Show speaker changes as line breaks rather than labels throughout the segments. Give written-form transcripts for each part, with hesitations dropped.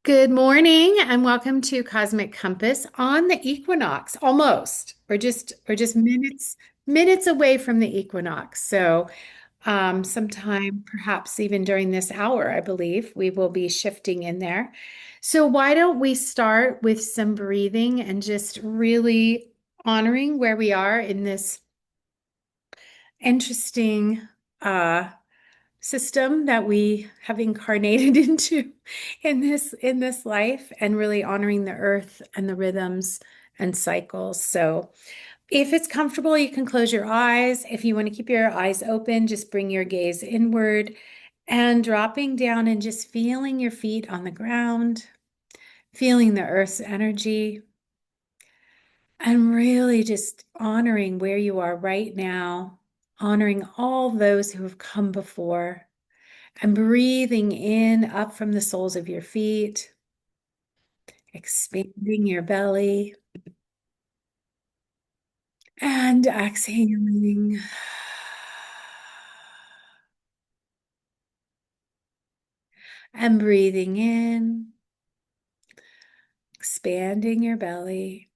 Good morning and welcome to Cosmic Compass on the equinox. Almost. We're just minutes away from the equinox. So sometime perhaps even during this hour, I believe we will be shifting in there. So why don't we start with some breathing and just really honoring where we are in this interesting uh system that we have incarnated into in this life, and really honoring the earth and the rhythms and cycles. So if it's comfortable, you can close your eyes. If you want to keep your eyes open, just bring your gaze inward and dropping down and just feeling your feet on the ground, feeling the earth's energy, and really just honoring where you are right now, honoring all those who have come before. And breathing in up from the soles of your feet, expanding your belly, and exhaling. And breathing in, expanding your belly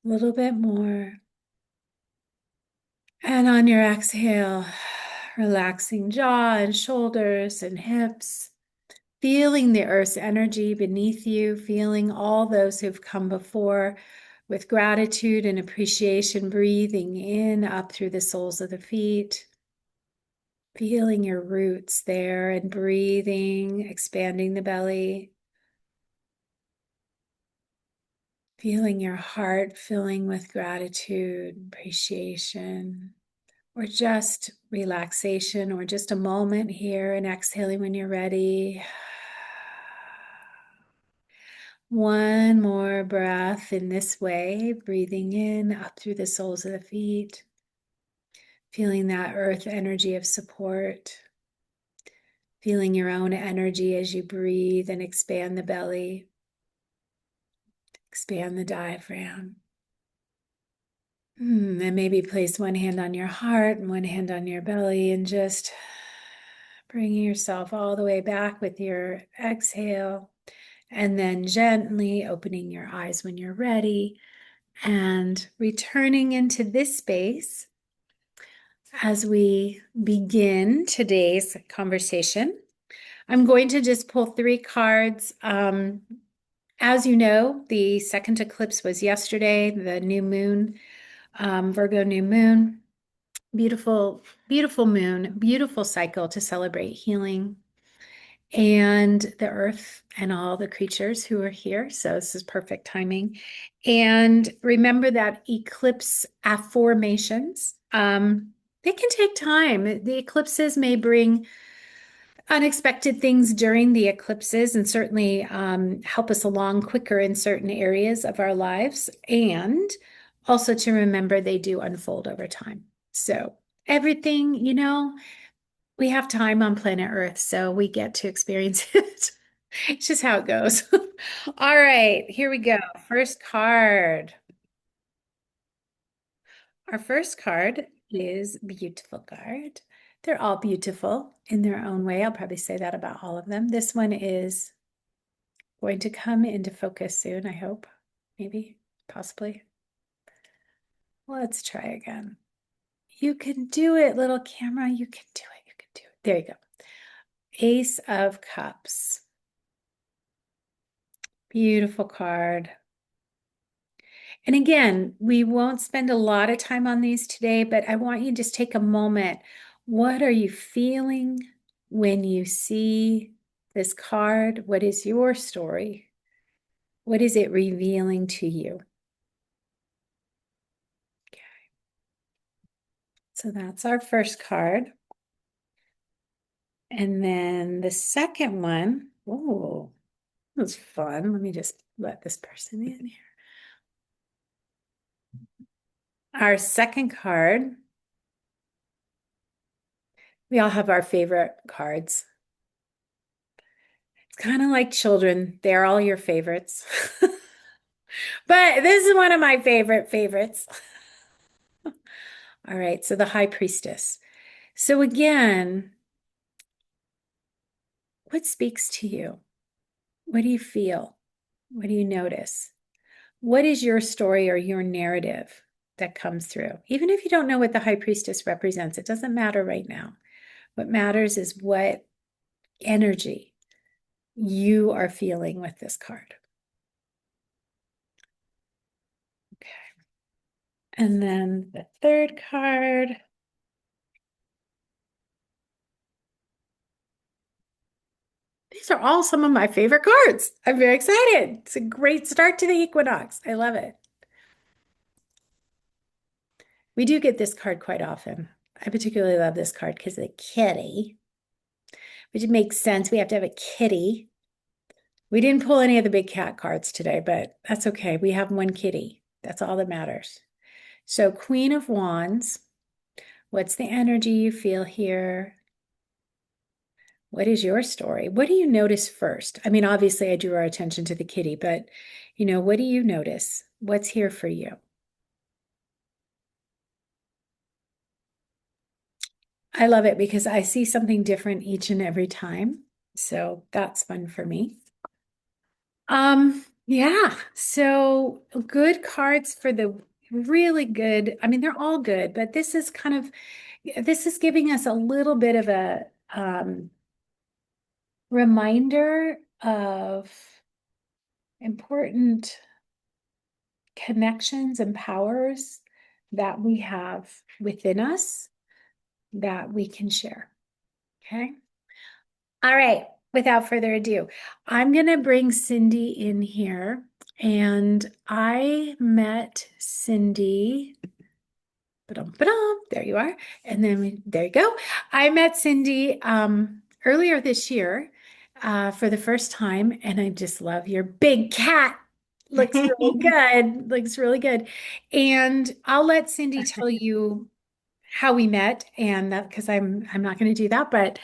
a little bit more. And on your exhale, relaxing jaw and shoulders and hips, feeling the earth's energy beneath you, feeling all those who've come before with gratitude and appreciation, breathing in up through the soles of the feet, feeling your roots there and breathing, expanding the belly, feeling your heart filling with gratitude, appreciation, or just relaxation, or just a moment here, and exhaling when you're ready. One more breath in this way, breathing in up through the soles of the feet, feeling that earth energy of support, feeling your own energy as you breathe and expand the belly, expand the diaphragm. And maybe place one hand on your heart and one hand on your belly, and just bringing yourself all the way back with your exhale, and then gently opening your eyes when you're ready and returning into this space as we begin today's conversation. I'm going to just pull three cards. As you know, the second eclipse was yesterday, the new moon, Virgo new moon. Beautiful, beautiful moon, beautiful cycle to celebrate healing and the earth and all the creatures who are here. So this is perfect timing. And remember that eclipse affirmations, they can take time. The eclipses may bring unexpected things during the eclipses, and certainly help us along quicker in certain areas of our lives. And also to remember they do unfold over time. So everything, we have time on planet Earth, so we get to experience it. It's just how it goes. All right, here we go. First card. Our first card is beautiful card. They're all beautiful in their own way. I'll probably say that about all of them. This one is going to come into focus soon, I hope. Maybe, possibly. Let's try again. You can do it, little camera. You can do it. You can do it. There you go. Ace of Cups. Beautiful card. And again, we won't spend a lot of time on these today, but I want you to just take a moment. What are you feeling when you see this card? What is your story? What is it revealing to you? Okay. So that's our first card. And then the second one, oh, that was fun. Let me just let this person in here. Our second card, we all have our favorite cards. It's kind of like children. They're all your favorites. But this is one of my favorite favorites. All right, so the High Priestess. So again, what speaks to you What do you feel? What do you notice? What is your story or your narrative that comes through? Even if you don't know what the high priestess represents, it doesn't matter right now. What matters is what energy you are feeling with this card. Okay. And then the third card. These are all some of my favorite cards. I'm very excited. It's a great start to the equinox. I love it. We do get this card quite often. I particularly love this card because of the kitty, which makes sense. We have to have a kitty. We didn't pull any of the big cat cards today, but that's okay. We have one kitty. That's all that matters. So, Queen of Wands, what's the energy you feel here? What is your story? What do you notice first? I mean, obviously, I drew our attention to the kitty, but what do you notice? What's here for you? I love it because I see something different each and every time. So that's fun for me. Yeah, so good cards for the really good. I mean, they're all good, but this is giving us a little bit of a reminder of important connections and powers that we have within us that we can share. Okay. All right. Without further ado, I'm going to bring Cindie in here. And I met Cindie. Ba-dum, there you are. And then there you go. I met Cindie earlier this year for the first time. And I just love your big cat. Looks really good. Looks really good. And I'll let Cindie tell you how we met, and that because I'm not going to do that, but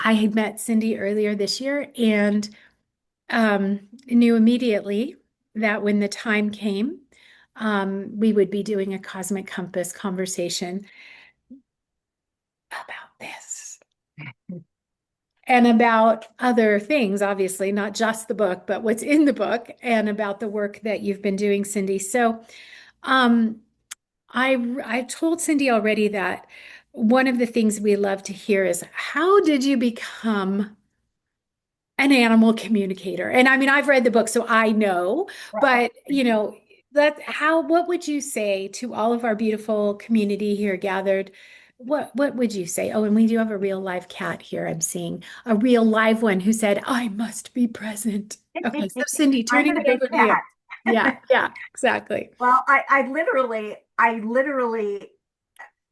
I had met Cindie earlier this year and knew immediately that when the time came, we would be doing a Cosmic Compass conversation about this and about other things, obviously, not just the book, but what's in the book and about the work that you've been doing, Cindie. So, um, I told Cindie already that one of the things we love to hear is how did you become an animal communicator? And I mean, I've read the book, so I know,
Right.
but what would you say to all of our beautiful community here gathered? What would you say? Oh, and we do have a real live cat here. I'm seeing a real live one who said, I must be present. Okay, so Cindie,
I'm
turning
the
it
big
over to you.
cat.
Yeah, yeah, exactly.
Well, I literally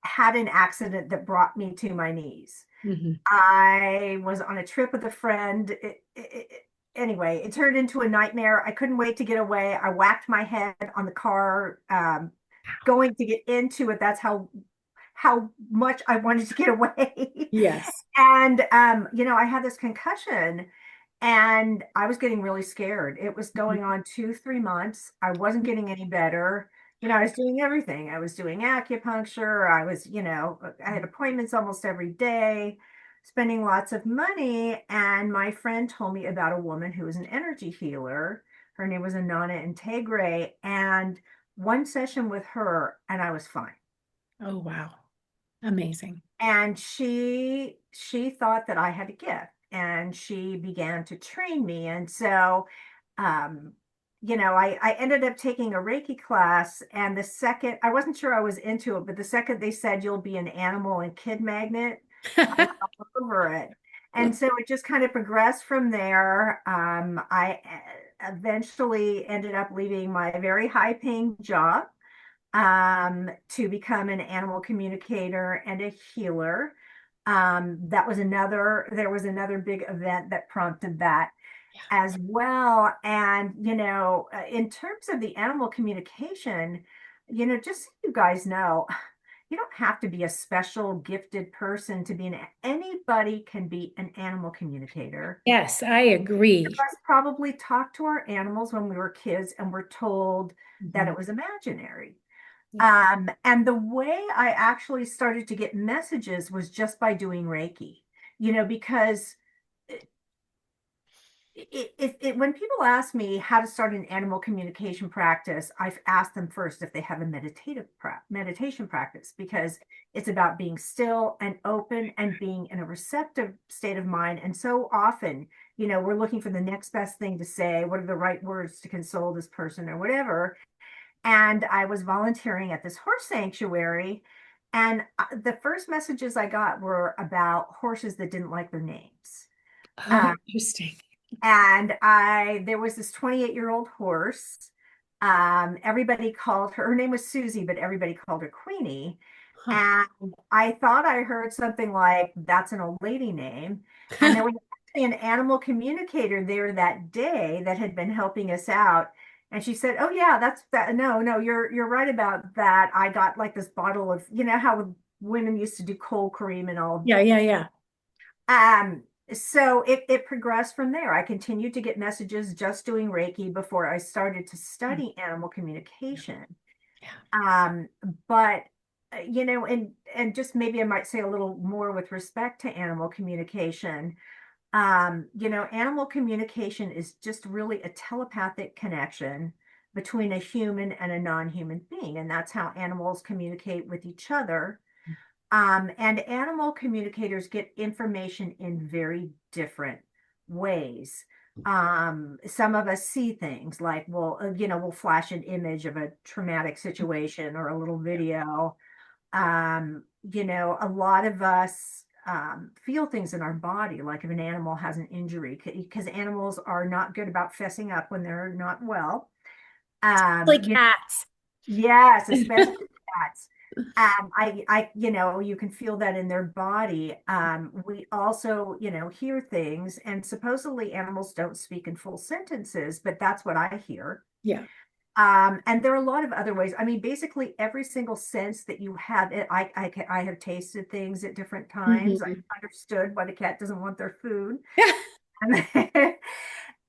had an accident that brought me to my knees.
Mhm.
I was on a trip with a friend. Anyway, it turned into a nightmare. I couldn't wait to get away. I whacked my head on the car, going to get into it. That's how much I wanted to get away.
Yes.
And I had this concussion and I was getting really scared. It was going on 2, 3 months. I wasn't getting any better. I was doing everything. I was doing acupuncture. I had appointments almost every day, spending lots of money. And my friend told me about a woman who was an energy healer. Her name was Anana Integre. And one session with her, and I was fine.
Oh, wow. Amazing.
And she thought that I had a gift, and she began to train me. And so I ended up taking a Reiki class, and the second, I wasn't sure I was into it, but the second they said you'll be an animal and kid magnet, I was all over it. And so it just kind of progressed from there. I eventually ended up leaving my very high paying job, to become an animal communicator and a healer. There was another big event that prompted that as well. And, in terms of the animal communication, just so you guys know, you don't have to be a special gifted person to be anybody can be an animal communicator.
Yes, I
Of
agree.
us probably talked to our animals when we were kids and were told that
Mhm.
it was imaginary.
Yeah.
And the way I actually started to get messages was just by doing Reiki, because when people ask me how to start an animal communication practice, I've asked them first if they have a meditation practice, because it's about being still and open and being in a receptive state of mind. And so often, we're looking for the next best thing to say. What are the right words to console this person or whatever? And I was volunteering at this horse sanctuary, and the first messages I got were about horses that didn't like their names.
Oh, interesting.
And there was this 28-year-old horse. Everybody called her name was Susie, but everybody called her Queenie.
Huh.
And I thought I heard something like, that's an old lady name. And there was actually an animal communicator there that day that had been helping us out. And she said, "Oh yeah, that's that. No, no, you're right about that. I got like this bottle of, how women used to do cold cream and all."
Yeah, yeah, yeah.
Um, so it progressed from there. I continued to get messages just doing Reiki before I started to
Mm,
study animal
yeah,
communication.
yeah.
Um, but and just maybe I might say a little more with respect to animal communication. Animal communication is just really a telepathic connection between a human and a non-human being, and that's how animals communicate with each other. And animal communicators get information in very different ways. Some of us see things like we'll flash an image of a traumatic situation or a little video. A lot of us feel things in our body, like if an animal has an injury, because animals are not good about fessing up when they're not well.
Like
You
cats.
Yes, especially cats. You can feel that in their body. We also, hear things, and supposedly animals don't speak in full sentences, but that's what I hear.
Yeah.
And there are a lot of other ways. I mean, basically every single sense that you have, I have tasted things at different times. I've
Mhm.
understood why the cat doesn't want their food.
Yeah.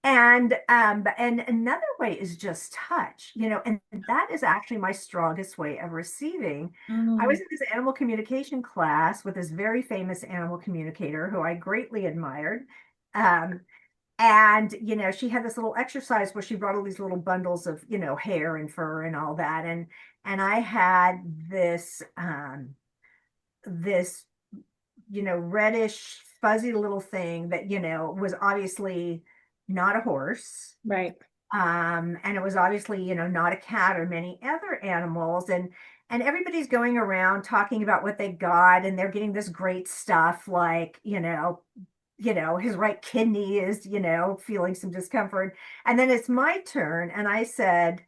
And another way is just touch, and that is actually my strongest way of receiving. I was
Oh,
in this animal communication class with this very famous animal communicator who I greatly admired. Um, and she had this little exercise where she brought all these little bundles of, hair and fur and all that. And I had this reddish, fuzzy little thing that, was obviously not a horse.
right.
And it was obviously, not a cat or many other animals. And everybody's going around talking about what they got, and they're getting this great stuff like, his right kidney is, feeling some discomfort. And then it's my turn. And I said,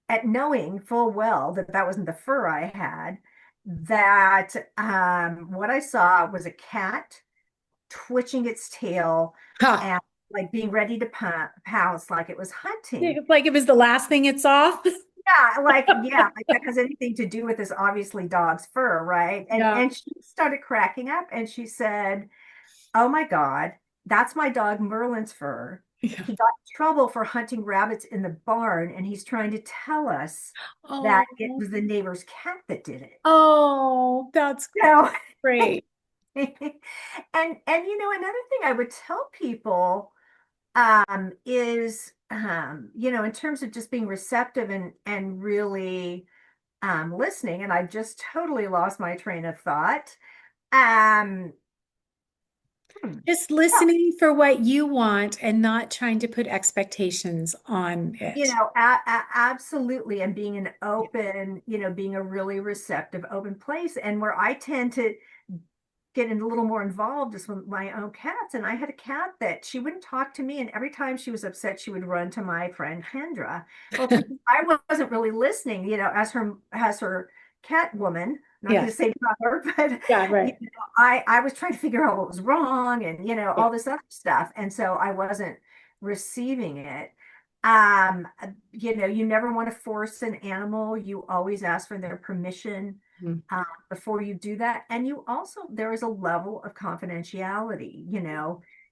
at knowing full well that that wasn't the fur I had, that what I saw was a cat twitching its tail
Huh.
and like being ready to pounce like it was hunting.
Like it was the last thing it saw.
Yeah, like that has anything to do with this obviously dog's fur, right? And
Yeah.
and she started cracking up and she said, "Oh my God, that's my dog Merlin's fur.
Yeah.
He got in trouble for hunting rabbits in the barn, and he's trying to tell us that
Oh,
it was the neighbor's cat that did it."
oh, that's
So,
great.
another thing I would tell people is in terms of just being receptive and really listening, and I just totally lost my train of thought. Um, hmm,
Just listening for what you want and not trying to put expectations on it.
absolutely, and being an
Yeah.
open, being a really receptive, open place, and where I tend to get a little more involved is with my own cats. And I had a cat that she wouldn't talk to me, and every time she was upset, she would run to my friend Kendra. Well, it's because I wasn't really listening, as her cat woman. I'm not going to
Yes.
say her, but
Yeah, right.
I was trying to figure out what was wrong, and
Yeah.
all this other stuff, and so I wasn't receiving it. You never want to force an animal. You always ask for their permission
Mhm.
before you do that. And there is a level of confidentiality.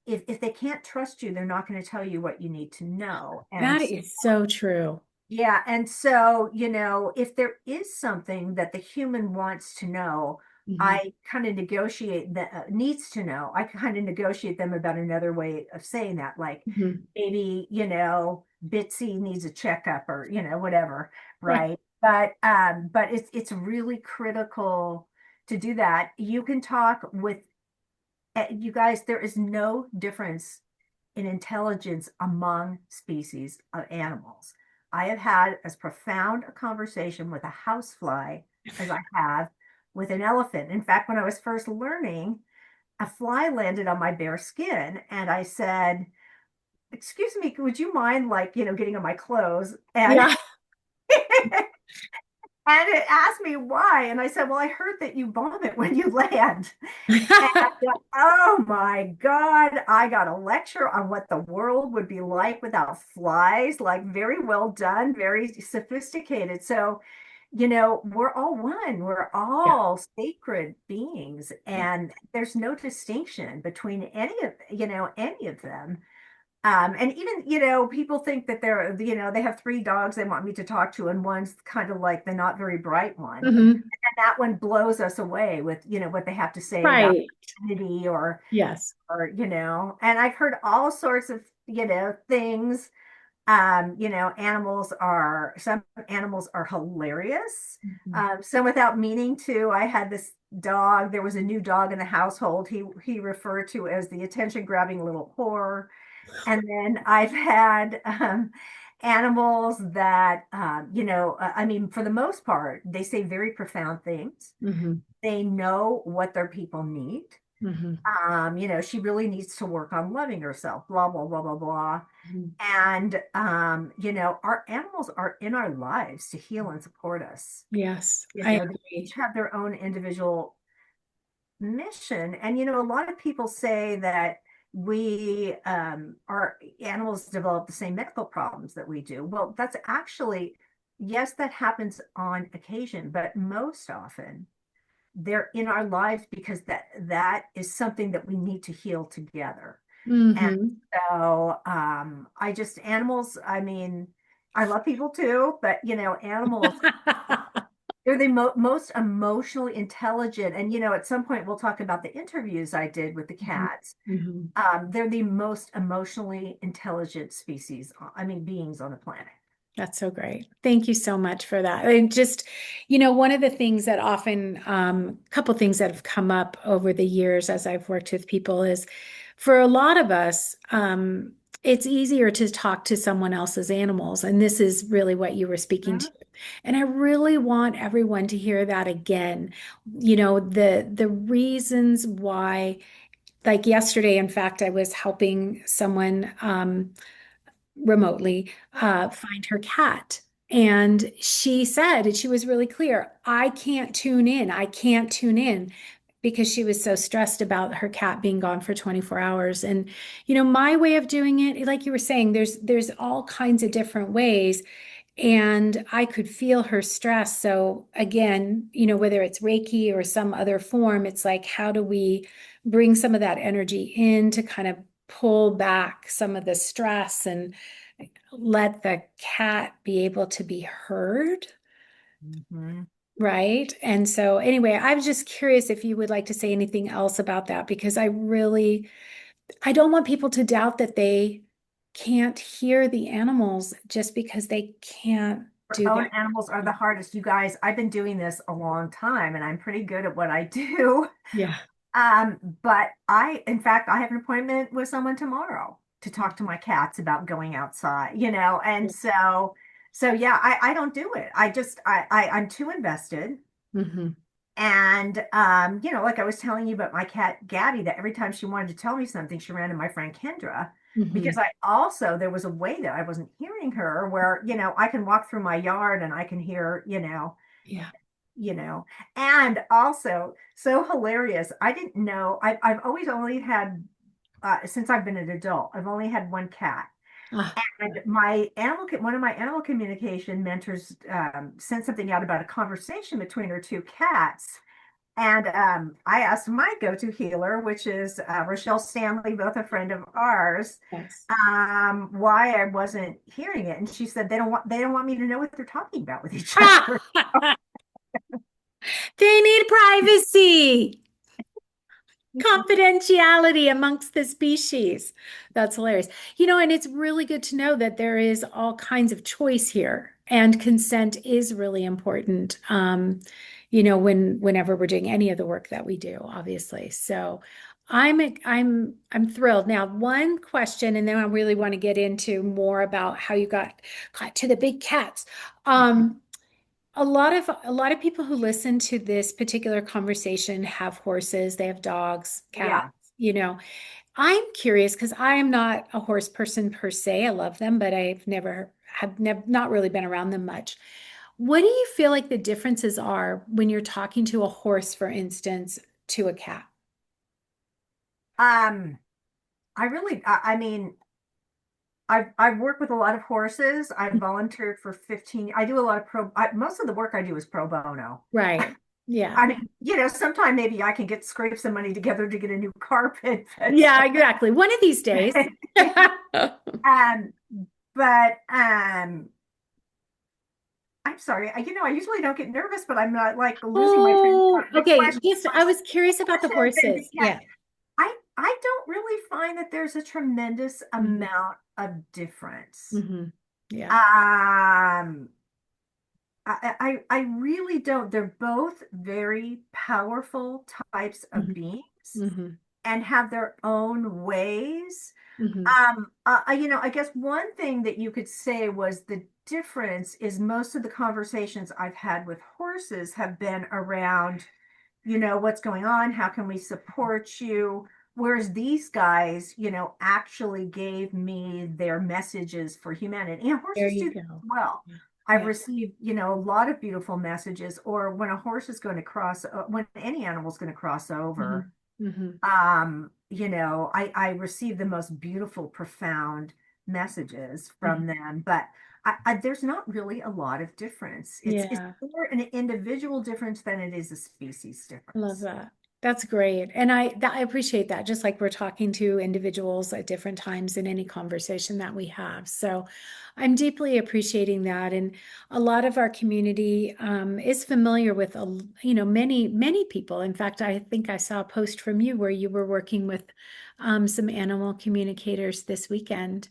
If they can't trust you, they're not going to tell you what you need to know. And
That is so true.
yeah, and so, if there is something that the human wants to know,
Mhm.
I kind of negotiate that needs to know. I kind of negotiate them about another way of saying that, like
Mhm.
maybe, Bitsy needs a checkup or, whatever,
Right.
right? But it's really critical to do that. You can talk with you guys, there is no difference in intelligence among species of animals. I have had as profound a conversation with a housefly as I have with an elephant. In fact, when I was first learning, a fly landed on my bare skin, and I said, "Excuse me, would you mind, like, getting on my clothes?" And
Yeah.
and it asked me why, and I said, "Well, I heard that you vomit when you land." And oh my God, I got a lecture on what the world would be like without flies. Like, very well done, very sophisticated. So, we're all one. We're
Yeah.
all sacred beings,
Yeah.
and there's no distinction between any of them. And even, people think that they have three dogs they want me to talk to, and one's kind of like the not very bright one.
Mhm.
And that one blows us away with, what they have to say about
Right.
humanity
Yes.
and I've heard all sorts of, things. Some animals are hilarious.
Mhm.
Some without meaning to. I had this dog, there was a new dog in the household he referred to as the attention grabbing little whore. And then I've had animals that, I mean, for the most part, they say very profound things.
Mhm.
They know what their people need.
Mhm.
She really needs to work on loving herself, blah, blah, blah, blah, blah.
Mhm.
And, our animals are in our lives to heal and support us.
Yes, I
They each
agree.
have their own individual mission. And a lot of people say that our animals develop the same medical problems that we do. Well, that's actually, yes, that happens on occasion, but most often they're in our lives because that is something that we need to heal together. And
Mhm.
so I just animals, I mean, I love people too, but animals, they're the most emotionally intelligent. And at some point we'll talk about the interviews I did with the
Mhm.
cats.
Mhm.
They're the most emotionally intelligent species, I mean, beings on the planet.
That's so great. Thank you so much for that. And just, one of the things that often, a couple things that have come up over the years as I've worked with people is for a lot of us, it's easier to talk to someone else's animals. And this is really what you were speaking to.
Mhm.
And I really want everyone to hear that again. The reasons why, like yesterday, in fact, I was helping someone, remotely find her cat. And she said, and she was really clear, I can't tune in. I can't tune in because she was so stressed about her cat being gone for 24 hours. And, my way of doing it, like you were saying, there's all kinds of different ways. And I could feel her stress. So again, whether it's Reiki or some other form, it's like, how do we bring some of that energy in to kind of pull back some of the stress and let the cat be able to be heard,
Mhm.
right? And so, anyway, I was just curious if you would like to say anything else about that because I don't want people to doubt that they can't hear the animals just because they can't
Our
do
own
their.
animals are the hardest. You guys, I've been doing this a long time and I'm pretty good at what I do.
Yeah.
But in fact, I have an appointment with someone tomorrow to talk to my cats about going outside, and so yeah, I don't do it. I'm too invested.
Hmm.
And like I was telling you about my cat Gabby, that every time she wanted to tell me something, she ran to my friend Kendra.
Hmm.
Because there was a way that I wasn't hearing her where, I can walk through my yard and I can hear,
Yeah.
you know, and also so hilarious. I didn't know, I've always only had, since I've been an adult, I've only had one cat.
Ah,
And one of my animal communication mentors sent something out about a conversation between her two cats. And I asked my go-to healer, which is Rochelle Stanley, both a friend of ours,
yes.
why I wasn't hearing it. And she said they don't want me to know what they're talking about with each other.
Ah! They need privacy, confidentiality amongst the species. That's hilarious. And it's really good to know that there is all kinds of choice here, and consent is really important. Whenever we're doing any of the work that we do, obviously. So I'm thrilled. Now, one question, and then I really want to get into more about how you got to the big cats. Um, a lot of people who listen to this particular conversation have horses, they have dogs, cats,
Yeah.
you know. I'm curious because I am not a horse person per se. I love them, but have never not really been around them much. What do you feel like the differences are when you're talking to a horse, for instance, to a cat?
Um, I mean, I've worked with a lot of horses. I've volunteered for 15. I do a lot of most of the work I do is pro bono.
Right. Yeah.
I mean, sometime maybe I can scrape some money together to get a new carpet, but
Yeah, exactly. One of these days.
um, but I'm sorry. I usually don't get nervous, but I'm not like losing my train of
Oh,
thought.
okay. Just I was curious about the
Horses and big
horses.
cats.
Yeah.
I don't really find that there's a tremendous
Mhm.
amount of difference.
Mhm. Yeah.
Um, I really don't. They're both very powerful types of
Mhm.
beings
Mhm.
and have their own ways.
Mhm.
I guess one thing that you could say was the difference is most of the conversations I've had with horses have been around, what's going on? How can we support you? Whereas these guys, actually gave me their messages for humanity. And
There
horses
you
do that
go.
as well.
Yeah.
I've
Yeah.
received, a lot of beautiful messages, or when a horse is going to cross, when any animal is going to cross over,
Mhm. Mhm.
I receive the most beautiful, profound messages
Mhm.
from them, but there's not really a lot of difference. It's
Yeah.
more an individual difference than it is a species
Love
difference.
that. That's great. And I appreciate that. Just like we're talking to individuals at different times in any conversation that we have. So I'm deeply appreciating that. And a lot of our community is familiar with, many people. In fact, I think I saw a post from you where you were working with some animal communicators this weekend,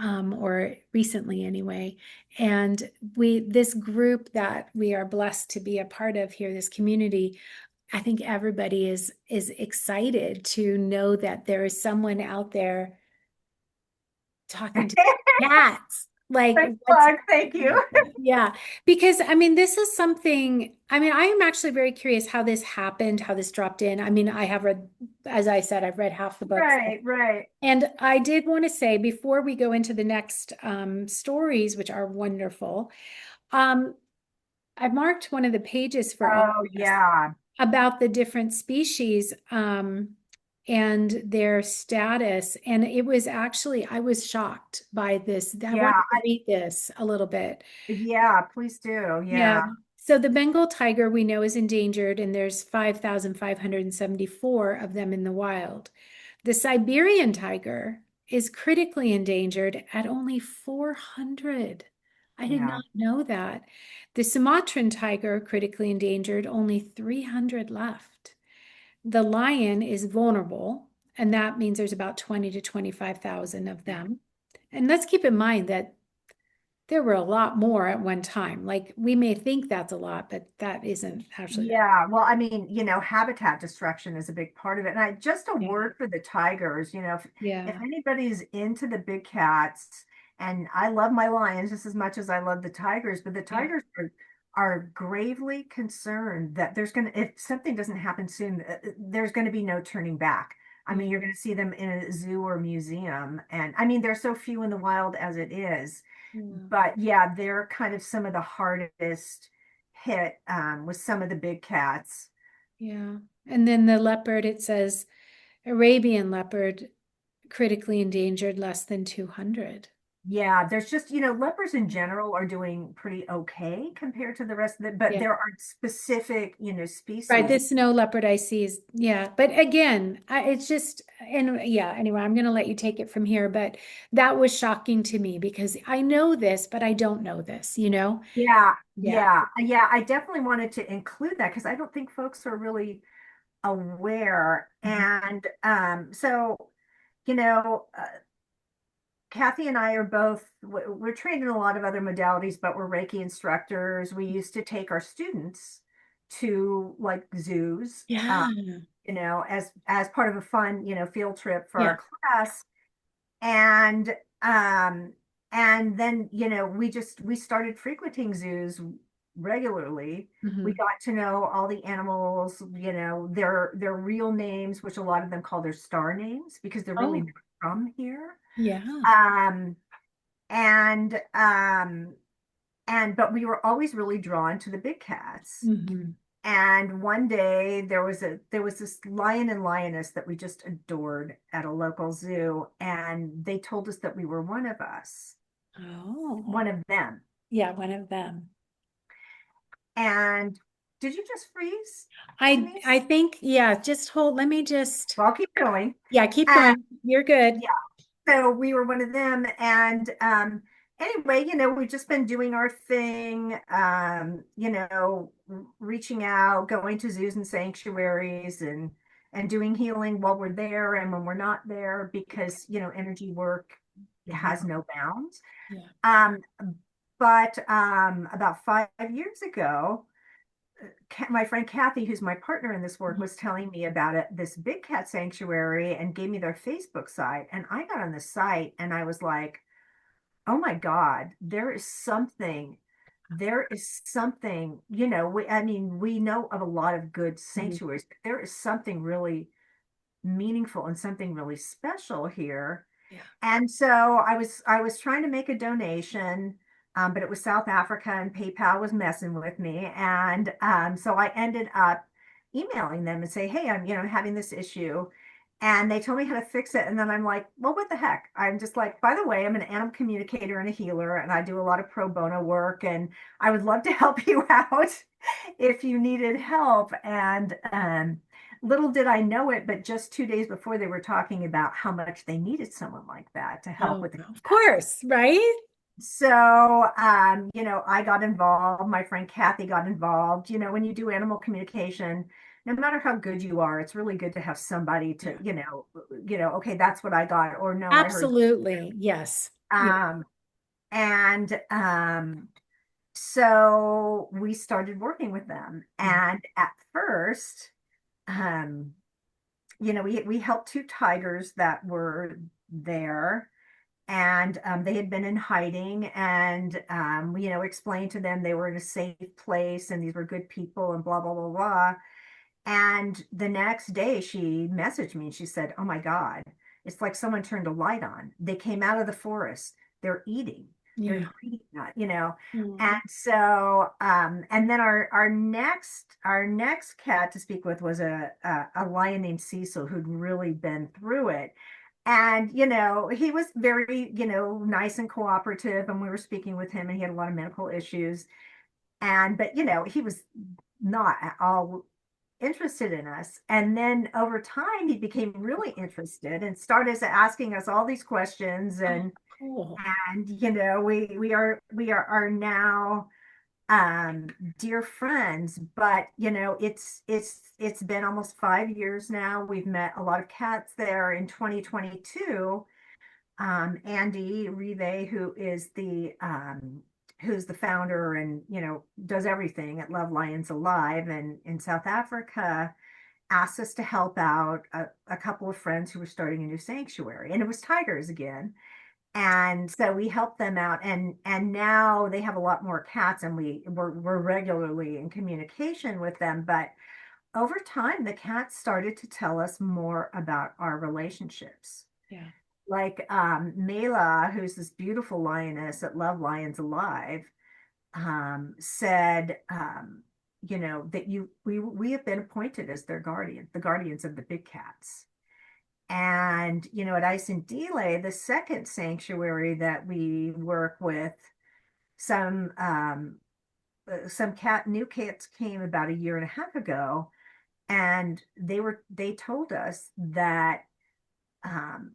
or recently anyway. And this group that we are blessed to be a part of here, this community, I think everybody is excited to know that there is someone out there talking to cats. Like
Thanks,
what's
Bug. Thank you.
yeah, because I mean this is something, I mean I am actually very curious how this happened, how this dropped in. I mean I have read, as I said, I've read half the books.
Right, right.
And I did want to say before we go into the next stories, which are wonderful, um, I marked one of the pages for all
Oh,
of us
yeah.
about the different species and their status. And it was actually, I was shocked by this. I
Yeah,
wanted to read this a little bit.
yeah, please do.
Yeah.
Yeah,
So the Bengal tiger we know is endangered, and there's 5,574 of them in the wild. The Siberian tiger is critically endangered at only 400. I did
yeah,
not know that. The Sumatran tiger, critically endangered, only 300 left. The lion is vulnerable, and that means there's about 20 to 25,000 of them. And let's keep in mind that there were a lot more at one time. Like we may think that's a lot, but that isn't actually that.
yeah. Well, I mean, habitat destruction is a big part of it. And just a
Yeah.
word for the tigers, if
Yeah.
anybody's into the big cats, and I love my lions just as much as I love the tigers, but the
Yeah.
tigers are gravely concerned that if something doesn't happen soon, there's going to be no turning back. I
Yeah.
mean, you're going to see them in a zoo or museum. And I mean, there's so few in the wild as it is.
Yeah.
But yeah, they're kind of some of the hardest hit with some of the big cats.
Yeah. And then the leopard, it says Arabian leopard critically endangered less than 200.
Yeah, there's just, leopards in general are doing pretty okay compared to the rest of it, but
Yeah.
there are specific,
Right,
species.
this snow leopard I see is, yeah, but again, it's just, and yeah, anyway, I'm gonna let you take it from here, but that was shocking to me because I know this, but I don't know this, you know?
Yeah,
Yeah.
yeah, yeah. I definitely wanted to include that because I don't think folks are really aware.
Mhm.
And so, you know, uh, Kathy and I are both, we're trained in a lot of other modalities, but we're Reiki instructors. We used to take our students to like zoos,
Yeah.
as part of a fun, field trip for
Yeah.
our class. And um, and then, we started frequenting zoos regularly. We
Hmm.
got to know all the animals, their real names, which a lot of them call their star names because they're really
Oh,
not from here.
yeah.
Um, and but we were always really drawn to the big cats.
Hmm.
And one day there was this lion and lioness that we just adored at a local zoo, and they told us that we were one of us,
Oh,
one of them.
yeah, one of them.
And did you just freeze,
I
Denise?
think, yeah, just hold, let me just,
Well, I'll keep going.
yeah, keep
Uh,
going. You're good.
yeah, so we were one of them. And anyway, we've just been doing our thing, reaching out, going to zoos and sanctuaries, and doing healing while we're there and when we're not there, because energy work
Mhm.
has no bounds.
Yeah.
um but about 5 years ago, my friend Kathy, who's my partner in this work, was telling me about this big cat sanctuary and gave me their Facebook site. And I got on the site and I was like, oh my God, there is something, I mean, we know of a lot of good
Mhm.
sanctuaries, but there is something really meaningful and something really special here.
Yeah.
And so I was trying to make a donation, but it was South Africa and PayPal was messing with me. And so I ended up emailing them and say, hey, I'm having this issue. And they told me how to fix it. And then I'm like, well, what the heck? I'm just like, by the way, I'm an animal communicator and a healer, and I do a lot of pro bono work, and I would love to help you out if you needed help. And little did I know it, but just 2 days before, they were talking about how much they needed someone like that to help
Oh,
with the
of
cats.
course, right?
So, I got involved. My friend Kathy got involved. When you do animal communication, no matter how good you are, it's really good to have somebody to,
Yeah.
okay, that's what I got, or no, I heard.
Absolutely. Yes. Yeah.
Um, and so we started working with them.
Mhm.
And at first, um, we helped two tigers that were there, and they had been in hiding, and explained to them they were in a safe place and these were good people and blah blah blah blah. And the next day she messaged me and she said, oh my God, it's like someone turned a light on. They came out of the forest, they're eating, they're
Yeah.
greeting
Mm.
and so and then our next cat to speak with was a lion named Cecil, who'd really been through it. And he was very nice and cooperative, and we were speaking with him, and he had a lot of medical issues. And but he was not at all interested in us. And then over time he became really interested and started asking us all these questions.
Oh,
and
cool.
and we are now um dear friends. But it's been almost 5 years now. We've met a lot of cats there. In 2022, Andy Rive, who's the founder and does everything at Love Lions Alive and in South Africa, asked us to help out a couple of friends who were starting a new sanctuary, and it was tigers again. And so we helped them out, and now they have a lot more cats, and we're regularly in communication with them. But over time, the cats started to tell us more about our relationships.
Yeah.
Like Mela, who's this beautiful lioness at Love Lions Alive, said, that we have been appointed as their guardian, the guardians of the big cats. And, at Isandile, the second sanctuary that we work with, some new cats came about a year and a half ago, and they told us that um,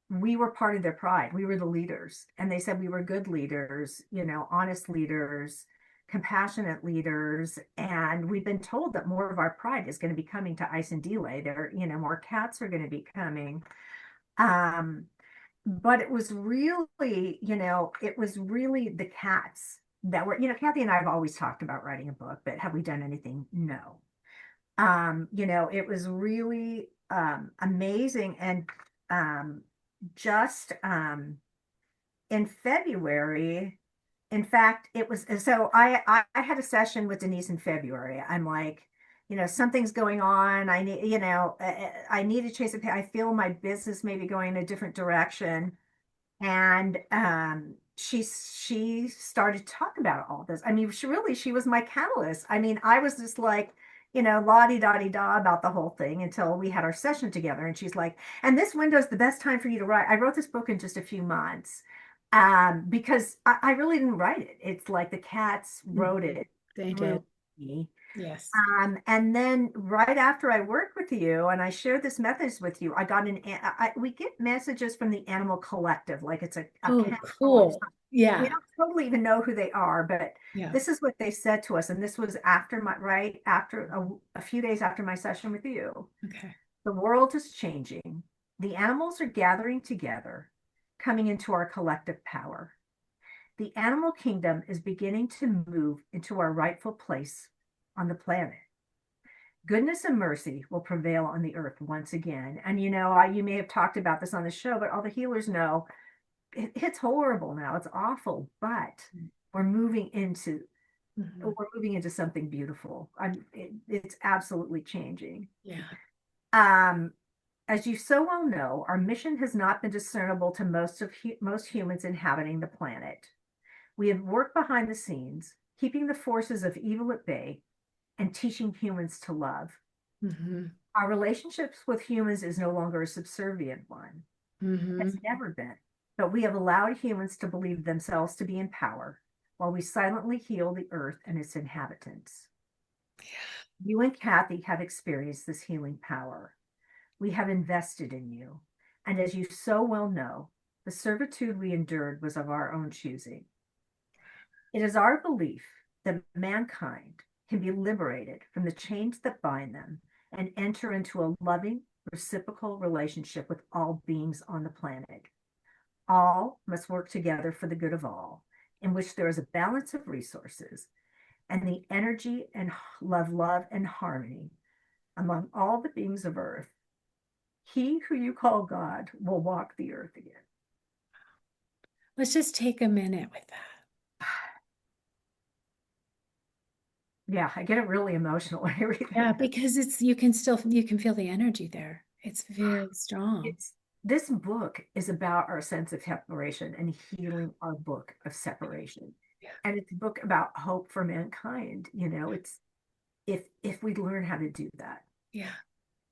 we were part of their pride. We were the leaders. And they said we were good leaders, honest leaders, compassionate leaders. And we've been told that more of our pride is going to be coming to Isandile. More cats are going to be coming. Um, but it was really the cats that were, Kathy and I have always talked about writing a book, but have we done anything? No. It was really amazing. And um, just in February, in fact, it was so I had a session with Denise in February. I'm like, something's going on. I need to chase I feel my business maybe going in a different direction. And she started to talk about all this. I mean, she was my catalyst. I mean, I was just like, la-di-da-di-da about the whole thing until we had our session together. And she's like, and this window is the best time for you to write. I wrote this book in just a few months because I really didn't write it. It's like the cats wrote
Mhm.
it
They did.
through me.
Yes.
And then right after I worked with you and I shared this message with you, we get messages from the Animal Collective, like it's a
Oh,
council or
cool.
something. We
Yeah.
don't totally even know who they are, but
Yeah.
this is what they said to us. And this was right after a few days after my session with you.
Okay.
The world is changing. The animals are gathering together, coming into our collective power. The animal kingdom is beginning to move into our rightful place on the planet. Goodness and mercy will prevail on the earth once again. And you may have talked about this on the show, but all the healers know it's horrible now. It's awful, but we're moving into
Mhm.
we're moving into something beautiful. It's absolutely changing.
Yeah.
Um, as you so well know, our mission has not been discernible to most humans inhabiting the planet. We have worked behind the scenes, keeping the forces of evil at bay and teaching humans to love.
Hmm.
Our relationships with humans is no longer a subservient one. It's
Hmm.
never been. But we have allowed humans to believe themselves to be in power while we silently heal the earth and its inhabitants. You and Kathy have experienced this healing power. We have invested in you. And as you so well know, the servitude we endured was of our own choosing. It is our belief that mankind can be liberated from the chains that bind them and enter into a loving, reciprocal relationship with all beings on the planet. All must work together for the good of all, in which there is a balance of resources and the energy and love, and harmony among all the beings of earth. He who you call God will walk the earth again.
Let's just take a minute with that.
Yeah, I get really emotional when I read
Yeah,
that.
because you can feel the energy there. It's very strong.
It's This book is about our sense of separation and healing our book of separation.
Yeah.
And it's a book about hope for mankind. It's if we learn how to do that.
Yeah.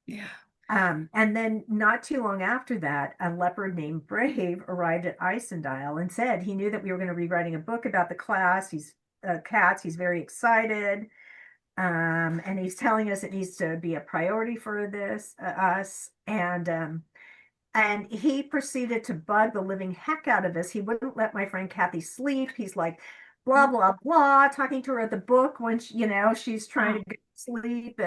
Yeah.
And then not too long after that, a leopard named Brave arrived at Isandile and said he knew that we were going to be writing a book about the class. He's cats. He's very excited. And he's telling us it needs to be a priority for us. And he proceeded to bug the living heck out of us. He wouldn't let my friend Kathy sleep. He's like, blah, blah, blah, talking to her at the book when she's trying
Wow.
to go to sleep.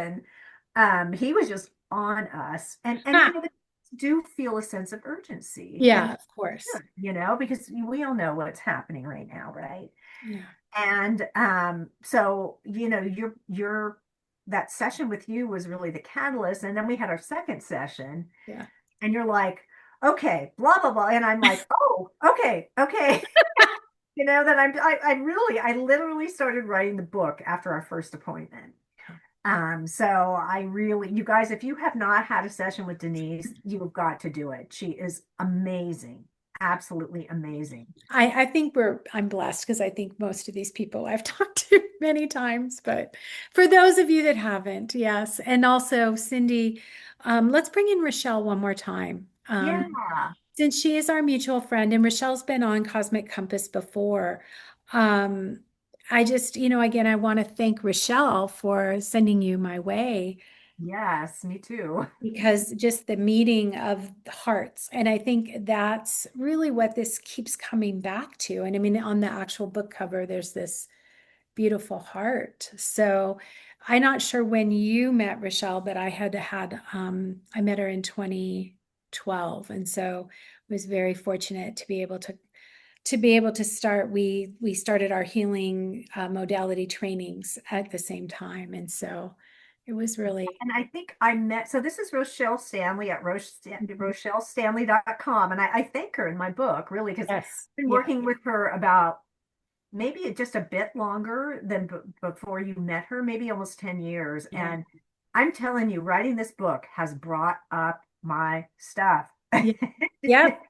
And he was just on us. And
Ha!
the do feel a sense of urgency.
Yeah,
And
of course.
because we all know what's happening right now, right?
Yeah.
And so your that session with you was really the catalyst. And then we had our second session,
Yeah.
and you're like, okay, blah blah blah, and I'm like, oh, okay, okay. That I literally started writing the book after our first appointment. So you guys, if you have not had a session with Denise, you've got to do it. She is amazing, absolutely amazing.
I think I'm blessed because I think most of these people I've talked to. many times, but for those of you that haven't, yes. And also, Cindy, let's bring in Rochelle one more time.
Yeah.
Since she is our mutual friend and Rochelle's been on Cosmic Compass before, um, I just, again, I want to thank Rochelle for sending you my way
Yes, me too.
because just the meeting of the hearts. And I think that's really what this keeps coming back to. And I mean, on the actual book cover, there's this beautiful heart. So I'm not sure when you met Rochelle, but I met her in 2012. And so I was very fortunate to be able to start. We started our healing modality trainings at the same time. And so it was really,
And I think I met, so this is Rochelle Stanley at RochelleStanley.com. And I thank her in my book, really, because
yes,
I've been
yeah,
working with her about maybe just a bit longer than before you met her, maybe almost 10 years.
yeah,
And I'm telling you, writing this book has brought up my stuff.
yeah, yep,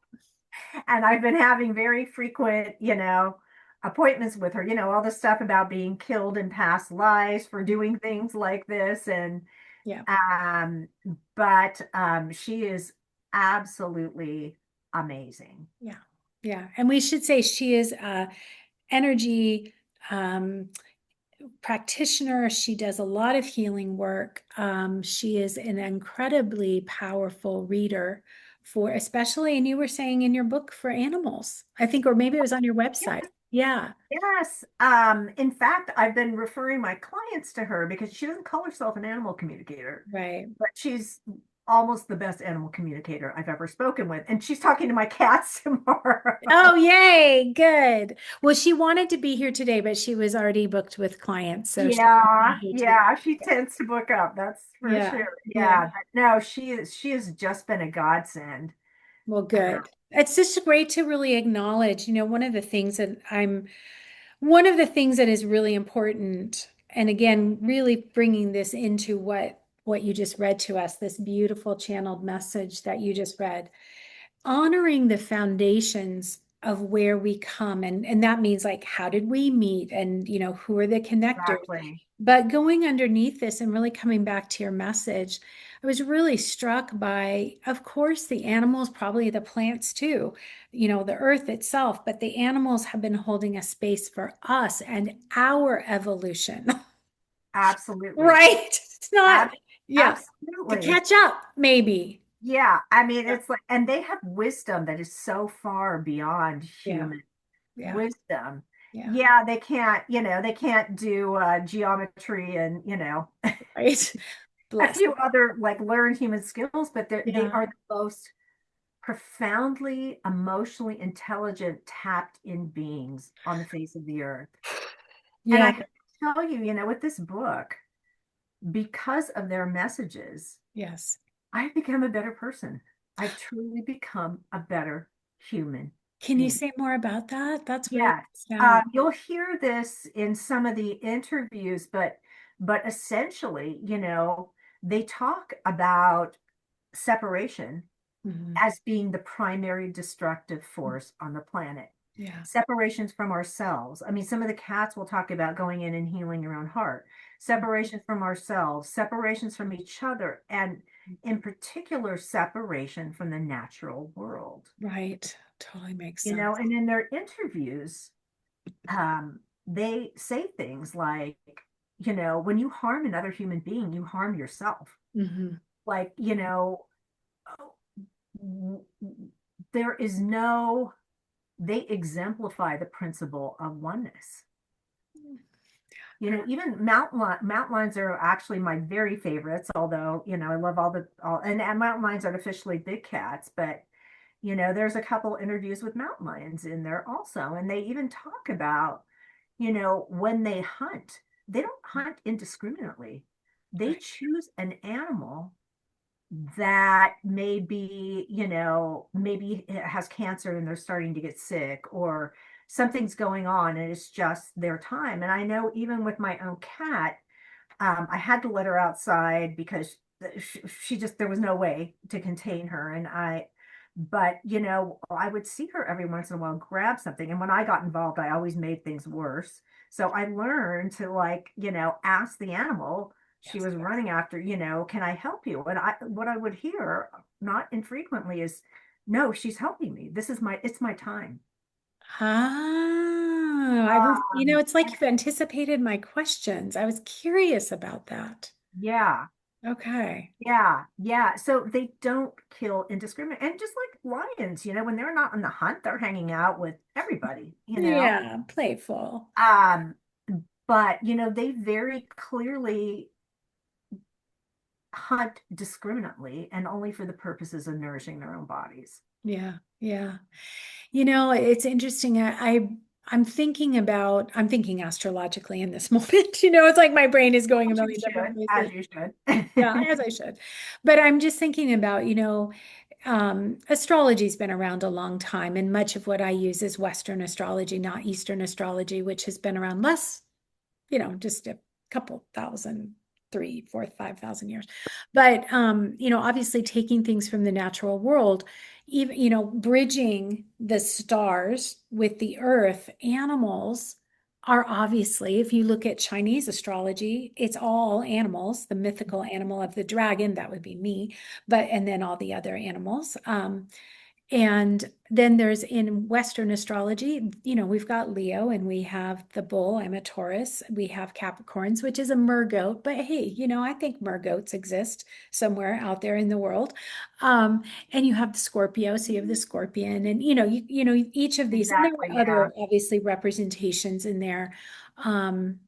And I've been having very frequent, appointments with her, all this stuff about being killed in past lives for doing things like this. And
yeah,
um, but she is absolutely amazing.
yeah, yeah. And we should say she is energy um, practitioner. She does a lot of healing work. She is an incredibly powerful reader for, especially, and you were saying in your book for animals, I think, or maybe it was on your website. Yeah,
Yes. In fact, I've been referring my clients to her because she doesn't call herself an animal communicator,
right.
but she's almost the best animal communicator I've ever spoken with. And she's talking to my cats
Oh,
tomorrow.
yay, good. Well, she wanted to be here today, but she was already booked with clients, so she couldn't be
Yeah,
here today.
yeah, she tends to book up, that's for
Yeah,
sure.
yeah.
Yeah, but no, she has just been a godsend.
Well,
Uh,
good. It's just great to really acknowledge, one of the things that is really important, and again, really bringing this into what you just read to us, this beautiful channeled message that you just read, honoring the foundations of where we come, and that means like how did we meet, and who are the connectors,
exactly.
but going underneath this and really coming back to your message, I was really struck by, of course, the animals, probably the plants too, the earth itself, but the animals have been holding a space for us and our evolution,
Absolutely.
right? It's not,
Ab
yeah, to
Absolutely.
catch up, maybe.
Yeah, I mean,
Yeah,
it's like, and they have wisdom that is so far beyond
yeah,
human
yeah,
wisdom.
yeah,
Yeah, they can't do geometry and,
right.
a
Bless.
few other like learned human skills, but they
Yeah.
are the most profoundly emotionally intelligent, tapped in beings on the face of the earth. And I
Yeah.
have to tell you, with this book, because of their messages,
Yes.
I've become a better person. I've truly become a better human
Can you
being.
say more about that? That's really
Yes.
profound.
You'll hear this in some of the interviews, but essentially, they talk about separation
Mhm.
as being the primary destructive force on the planet.
Yeah.
Separations from ourselves. I mean, some of the cats will talk about going in and healing your own heart. Separation from ourselves, separations from each other, and in particular, separation from the natural world.
Right. Totally makes sense.
And in their interviews, they say things like, when you harm another human being, you harm yourself.
Hmm.
Like, there is no, they exemplify the principle of oneness. Even mountain lions are actually my very favorites, although, I love and mountain lions artificially big cats, but there's a couple interviews with mountain lions in there also. And they even talk about, when they don't hunt indiscriminately. They
Right.
choose an animal that maybe it has cancer and they're starting to get sick, or something's going on and it's just their time. And I know even with my own cat, I had to let her outside because she just, there was no way to contain her. And But, I would see her every once in a while grab something. And when I got involved, I always made things worse. So I learned to, like, ask the animal she
Yes.
was running after, can I help you? And what I would hear, not infrequently, is, no, she's helping me. It's my time.
Ah, I was, it's like
And
you've anticipated my questions. I was curious about that.
yeah,
Okay.
yeah, yeah. So they don't kill indiscriminately. And just like lions, when they're not on the hunt, they're hanging out with everybody.
Yeah, playful.
Um, but they very clearly hunt discriminately and only for the purposes of nourishing their own bodies.
Yeah, yeah. It's interesting. I'm thinking astrologically in this moment. It's like my brain is going a
As you
million different
should,
places.
as you should.
Yeah, as I should. But I'm just thinking about, astrology's been around a long time, and much of what I use is Western astrology, not Eastern astrology, which has been around less, just a couple thousand, 3, 4, 5,000 years. But obviously taking things from the natural world, even, bridging the stars with the earth, animals are obviously, if you look at Chinese astrology, it's all animals, the mythical animal of the dragon, that would be me, but and then all the other animals. And then there's in Western astrology, we've got Leo and we have the bull. I'm a Taurus. We have Capricorns, which is a mergoat. But hey, I think mergoats exist somewhere out there in the world. And you have the Scorpio, so you have the scorpion, and each of these, and there
Exactly,
are
yeah.
other obviously representations in there. Um,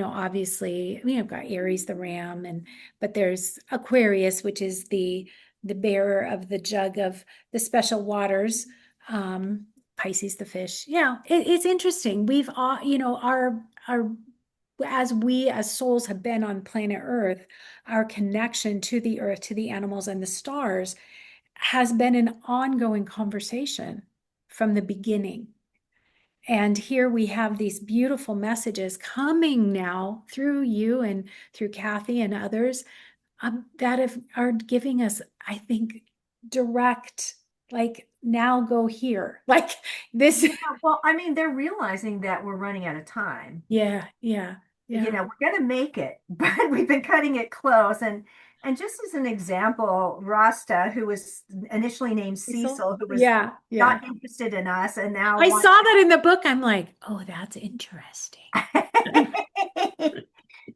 obviously, I've got Aries, the ram, and but there's Aquarius, which is the bearer of the jug of the special waters. Um, Pisces, the fish. Yeah, it's interesting. We've all, our as we as souls have been on planet Earth, our connection to the earth, to the animals and the stars has been an ongoing conversation from the beginning. And here we have these beautiful messages coming now through you and through Kathy and others are giving us, I think, direct, like, now go here. Like this.
Yeah, well, I mean, they're realizing that we're running out of time.
Yeah, yeah, yeah.
We're going to make it, but we've been cutting it close. And just as an example, Rasta, who was initially named
Cecil?
Cecil, who was
Yeah, yeah.
not interested in us and now
I saw
wants
that in the book. I'm like, oh, that's interesting.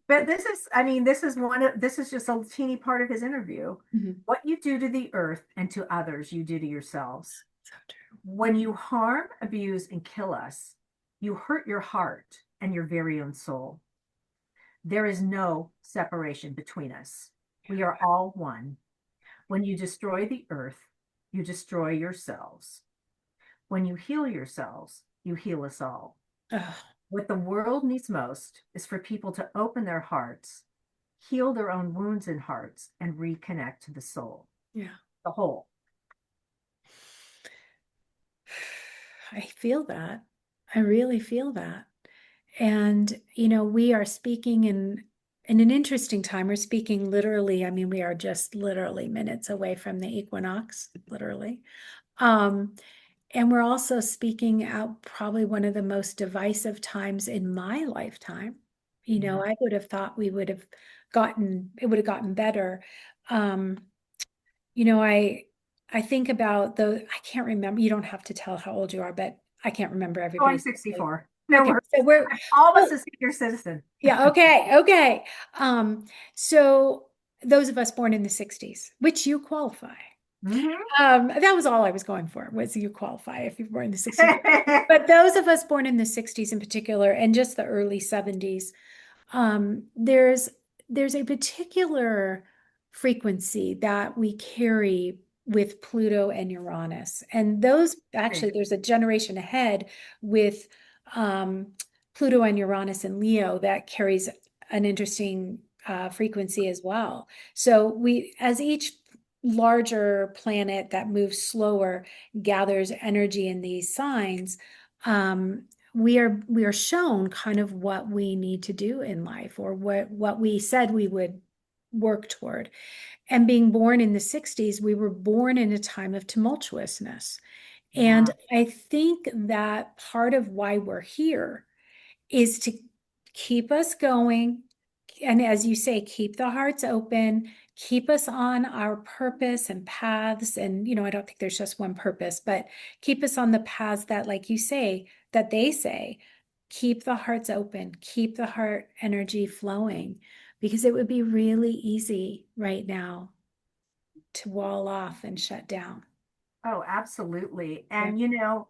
But I mean, this is just a teeny part of his interview.
Mhm.
What you do to the earth and to others, you do to yourselves.
So true.
When you harm, abuse, and kill us, you hurt your heart and your very own soul. There is no separation between us. We are all one. When you destroy the earth, you destroy yourselves. When you heal yourselves, you heal us all.
Oh,
What the world needs most is for people to open their hearts, heal their own wounds and hearts, and reconnect to the soul,
yeah.
the whole.
I feel that. I really feel that. And, we are speaking in an interesting time. We're speaking literally, I mean, we are just literally minutes away from the equinox, literally. Um, and we're also speaking out probably one of the most divisive times in my lifetime.
Yeah.
I would have thought it would have gotten better. Um, I think about I can't remember, you don't have to tell how old you are, but I can't remember
Oh, I'm
everybody's birthday.
64. No
Okay,
worries.
so we're,
I'm almost
well,
a senior citizen.
yeah, okay, okay. So those of us born in the 60s, which you qualify.
Mhm.
That was all I was going for, was you qualify if you were born in the 60s. But those of us born in the 60s in particular, and just the early 70s, there's a particular frequency that we carry with Pluto and Uranus. And those actually, there's a generation ahead with Pluto and Uranus and Leo that carries an interesting frequency as well. So as each larger planet that moves slower gathers energy in these signs, we are shown kind of what we need to do in life, or what we said we would work toward. And being born in the 60s, we were born in a time of tumultuousness. And
Yeah.
I think that part of why we're here is to keep us going. And as you say, keep the hearts open, keep us on our purpose and paths. And, I don't think there's just one purpose, but keep us on the paths that, like you say, that they say, keep the hearts open, keep the heart energy flowing, because it would be really easy right now to wall off and shut down.
Oh, absolutely.
Yeah.
And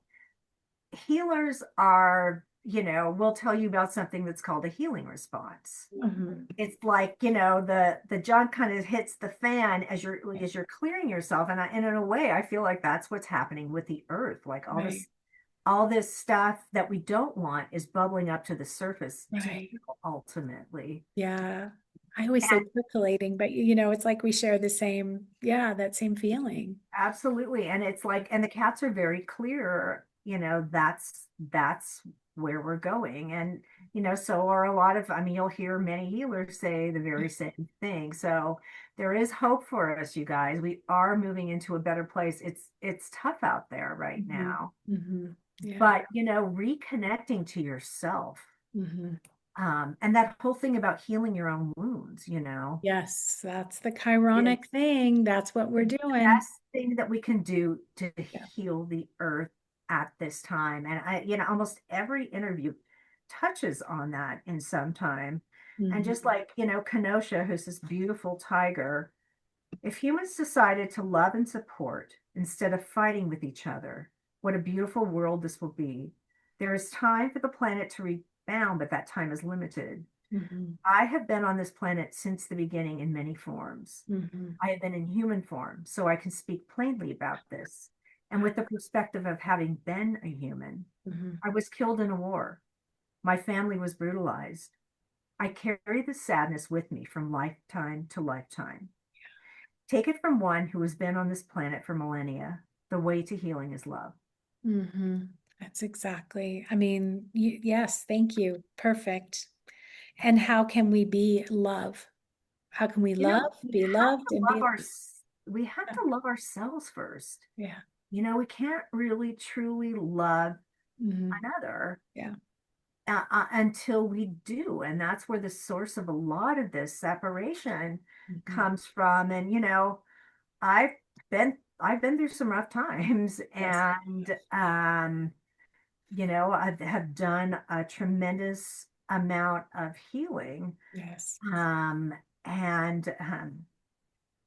healers are, will tell you about something that's called a healing response.
Mhm.
It's like, the junk kind of hits the fan as you're clearing yourself. And in a way, I feel like that's what's happening with the earth. Like
Right.
all this stuff that we don't want is bubbling up to the surface to
Right.
heal ultimately.
Yeah. I always say
And
percolating, but it's like we share the same, yeah, that same feeling.
absolutely. And it's like, and the cats are very clear, that's where we're going. And, so are a lot of, I mean, you'll hear many healers say the very same thing. So there is hope for us, you guys. We are moving into a better place. It's tough out there right
Hmm.
now.
Hmm. Yeah.
But, reconnecting to yourself,
Hmm.
and that whole thing about healing your own wounds,
Yes, that's the
is
chironic thing. That's what we're
the
doing.
best thing that we can do to
Yeah.
heal the earth at this time. And almost every interview touches on that in some time. And
Hmm.
just like, Kenosha, who's this beautiful tiger, if humans decided to love and support instead of fighting with each other, what a beautiful world this will be. There is time for the planet to rebound, but that time is limited.
Hmm.
I have been on this planet since the beginning in many forms.
Hmm.
I have been in human form, so I can speak plainly about this. And with the perspective of having been a human,
Hmm.
I was killed in a war. My family was brutalized. I carry the sadness with me from lifetime to lifetime. Take it from one who has been on this planet for millennia. The way to healing is love.
Hmm. That's exactly, I mean, yes, thank you. Perfect. And how can we be love? How can we love,
We
be
have
loved,
to
and
love
be?
we have to love ourselves first.
Yeah.
We can't really truly love
Hmm.
another
Yeah.
until we do. And that's where the source of a lot of this separation
Hmm.
comes from. And, I've I've been through some rough times
Yes.
and, I have done a tremendous amount of healing.
Yes.
Um, and,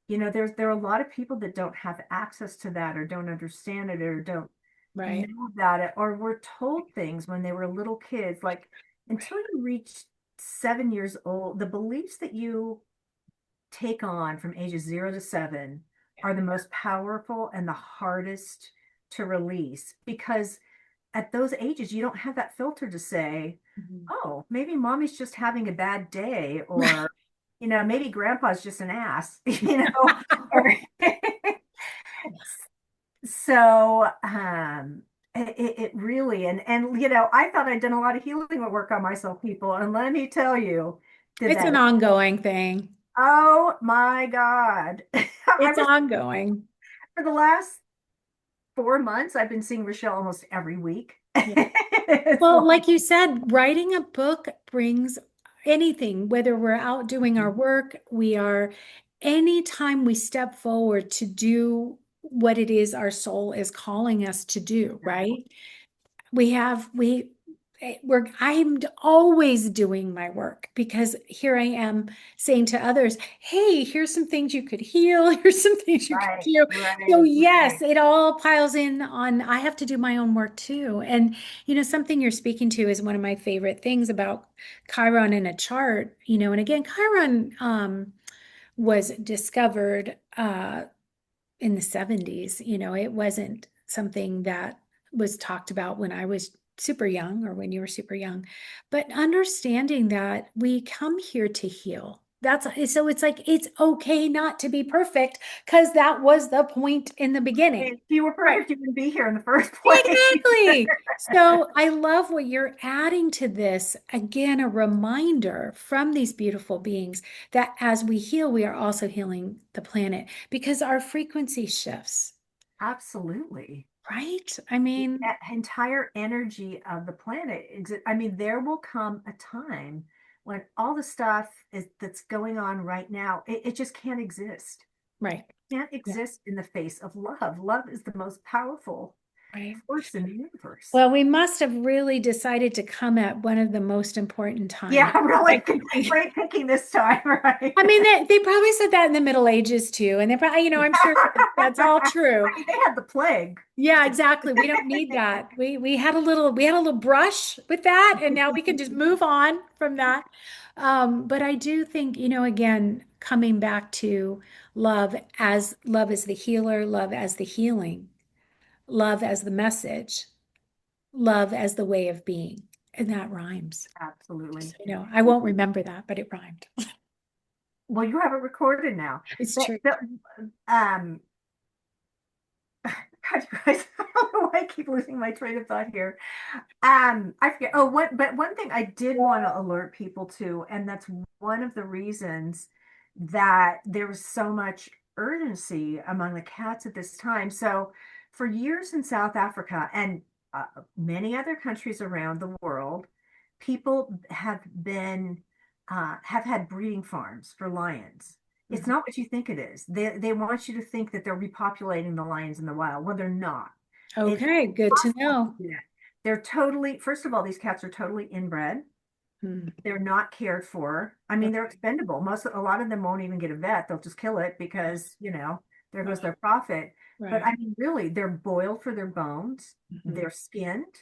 there are a lot of people that don't have access to that or don't understand it or don't
Right.
know about it or were told things when they were little kids. Like until
Right.
you reach 7 years old, the beliefs that you take on from ages 0 to 7
Yeah.
are the most powerful and the hardest to release because at those ages, you don't have that filter to say,
Mhm.
oh, maybe mommy's just having a bad day,
Right.
or, maybe grandpa's just an ass, or so it really and I thought I'd done a lot of healing work on myself, people, and let me tell you, did
It's an
that.
ongoing thing.
Oh my God. I
It's
was
ongoing.
for the last 4 months, I've been seeing Rochelle almost every week.
Yeah.
It's
Well,
like,
like you said, writing a book brings anything, whether we're out doing our work, anytime we step forward to do what it is our soul is calling us to do, right? we have we we're I'm always doing my work because here I am saying to others, hey, here's some things you could heal, here's some things you could
right,
do. So
right,
yes,
right.
it all piles in on I have to do my own work too. And something you're speaking to is one of my favorite things about Chiron in a chart, and again, Chiron was discovered in the 70s. It wasn't something that was talked about when I was super young or when you were super young. But understanding that we come here to heal. That's so it's like it's okay not to be perfect because that was the point in the beginning.
If you were
Right.
perfect, you wouldn't be here in the first place.
Exactly. So I love what you're adding to this. Again, a reminder from these beautiful beings that as we heal, we are also healing the planet because our frequency shifts,
Absolutely.
right? I mean,
That entire energy of the planet. I mean, there will come a time when all the stuff that's going on right now, it just can't exist.
right.
Can't
Yeah,
exist in the face of love. Love is the most powerful
right.
force in the universe.
Well, we must have really decided to come at one of the most important
Yeah,
times.
really
Like, I
great thinking this time, right?
mean, they probably said that in the Middle Ages too, and they probably, I'm sure that's all
I
true.
mean, they had the plague.
Yeah, exactly. We don't need that. We had a little brush with that, and now we can just move on from that. But I do think, again, coming back to love as the healer, love as the healing, love as the message, love as the way of being. And that rhymes.
Absolutely.
So, I won't remember that, but it rhymed.
Well, you have it recorded now.
It's
The,
true.
the, um, God, you guys, I don't know why I keep losing my train of thought here. I forget. Oh, but one thing I did want to alert people to, and that's one of the reasons that there was so much urgency among the cats at this time. So, for years in South Africa and many other countries around the world, people have had breeding farms for lions. It's
Mhm.
not what you think it is. They want you to think that they're repopulating the lions in the wild. Well, they're not. It's
Okay, good to
impossible to
know.
do that. They're totally, first of all, these cats are totally inbred.
Hmm.
They're not cared for. I mean, they're expendable. A lot of them won't even get a vet. They'll just kill it because, there goes
Right,
their profit. But
right.
I mean, really, they're boiled for their bones.
Mhm.
They're skinned.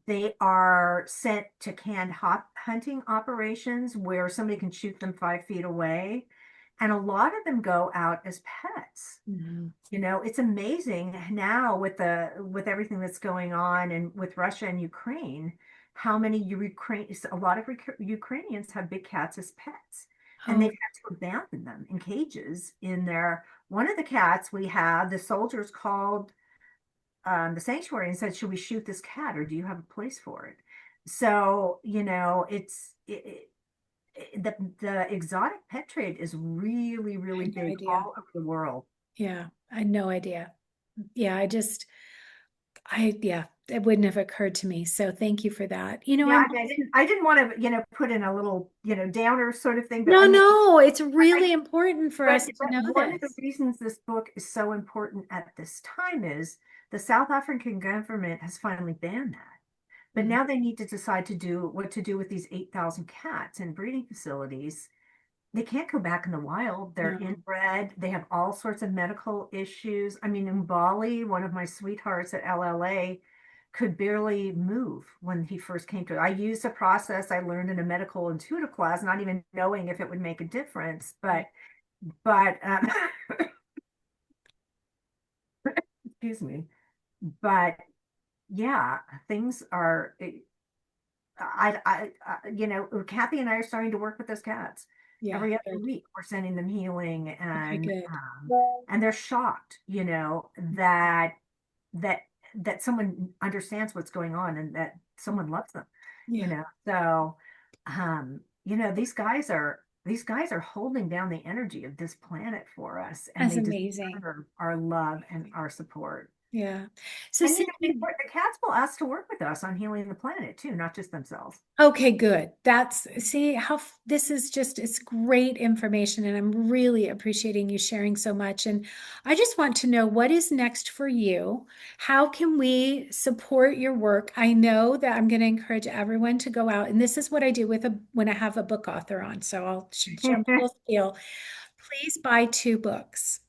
They are sent to canned hop hunting operations where somebody can shoot them 5 feet away. And a lot of them go out as pets.
Mhm.
It's amazing now with everything that's going on and with Russia and Ukraine, how many a lot of Ukrainians have big cats as pets, and they've
Oh,
had to abandon them in cages in their one of the cats we have, the soldiers called the sanctuary and said, should we shoot this cat or do you have a place for it? So, the exotic pet trade is really,
I
really
had no
big
idea.
all over the world.
Yeah, I had no idea. Yeah, yeah, it wouldn't have occurred to me. So thank you for that.
Yeah, I mean, I didn't want to, put in a little, downer sort of thing, but
No,
I mean,
no, it's
I,
really important for us to
but
know
one of the
this.
reasons this book is so important at this time is the South African government has finally banned that. But
Mhm.
now they need to decide what to do with these 8,000 cats in breeding facilities. They can't go back in the wild. They're
No.
inbred. They have all sorts of medical issues. I mean, in Bali, one of my sweethearts at LLA could barely move when he first came to it. I used a process I learned in a medical intuitive class, not even knowing if it would make a difference.
Right.
But excuse me. But yeah, things are. Kathy and I are starting to work with those cats.
Yeah,
Every other
good.
week, we're sending them healing,
Okay,
and
good.
they're shocked, that that someone understands what's going on and that someone loves them,
Yeah,
So, these guys are holding down the energy of this planet for us, and
that's
they
amazing.
deserve our love and our support.
Yeah. So
And
Cindy,
the cats will ask to work with us on healing the planet too, not just themselves.
okay, good. See how this is just, it's great information, and I'm really appreciating you sharing so much. And I just want to know what is next for you. How can we support your work? I know that I'm going to encourage everyone to go out, and this is what I do when I have a book author on. So I'll share my whole spiel. Please buy 2 books.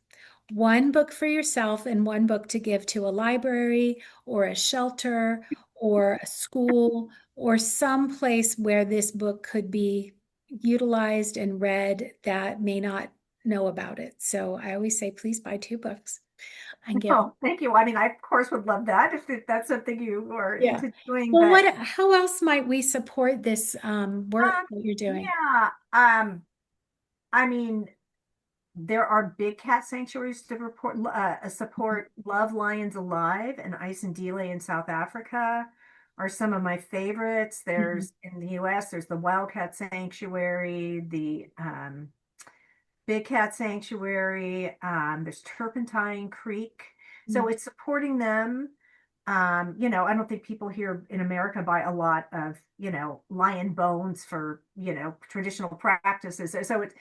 One book for yourself and one book to give to a library or a shelter or a school or some place where this book could be utilized and read that may not know about it. So I always say, please buy 2 books and give them.
Oh, thank you. I mean, I of course would love that if that's something you are
Yeah.
into doing,
Well,
but
how else might we support this work that you're doing?
yeah. I mean, there are big cat sanctuaries to support Love Lions Alive and Isandile in South Africa are some of my favorites.
Mhm.
There's in the US, there's the Wildcat Sanctuary, the Big Cat Sanctuary. There's Turpentine Creek. So
Mm.
it's supporting them. I don't think people here in America buy a lot of, lion bones for, traditional practices. So it's